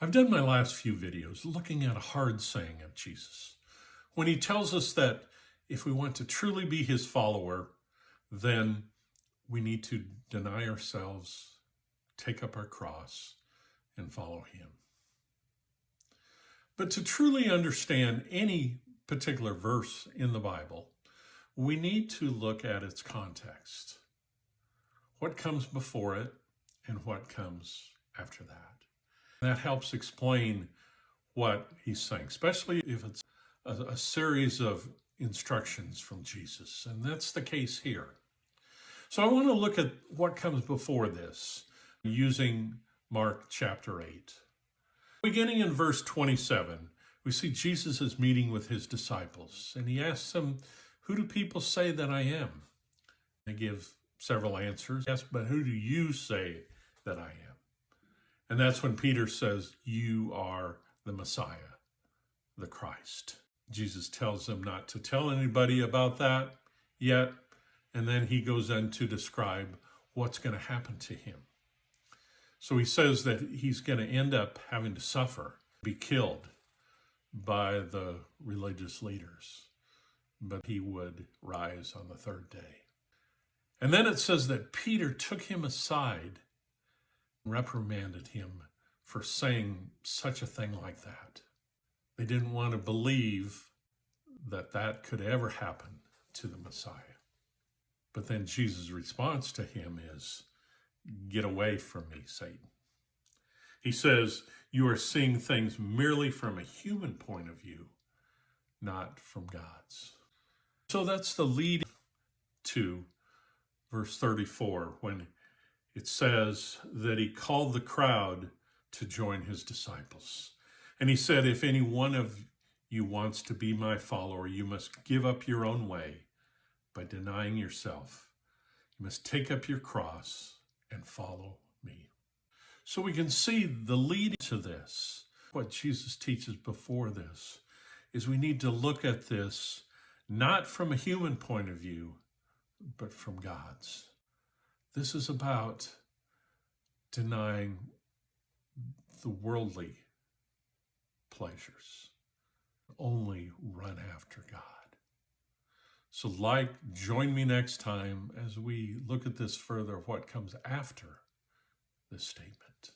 I've done my last few videos looking at a hard saying of Jesus when he tells us that if we want to truly be his follower, then we need to deny ourselves, take up our cross, and follow him. But to truly understand any particular verse in the Bible, we need to look at its context. What comes before it and what comes after that. That helps explain what he's saying, especially if it's a series of instructions from Jesus. And that's the case here. So I want to look at what comes before this using Mark chapter 8. Beginning in verse 27, we see Jesus is meeting with his disciples, and he asks them, "Who do people say that I am?" They give several answers. Yes, but who do you say that I am? And that's when Peter says, "You are the Messiah, the Christ." Jesus tells them not to tell anybody about that yet, and then he goes on to describe what's going to happen to him. So he says that he's going to end up having to suffer, be killed by the religious leaders, but he would rise on the third day. And then it says that Peter took him aside, reprimanded him for saying such a thing like that. They didn't want to believe that that could ever happen to the Messiah. But then Jesus' response to him is, "Get away from me, Satan." He says, "You are seeing things merely from a human point of view, not from God's." So that's the lead to verse 34, when it says that he called the crowd to join his disciples. And he said, "If any one of you wants to be my follower, you must give up your own way by denying yourself. You must take up your cross and follow me." So we can see the lead to this. What Jesus teaches before this is we need to look at this not from a human point of view, but from God's. This is about denying the worldly pleasures. Only run after God. So join me next time as we look at this further, what comes after this statement.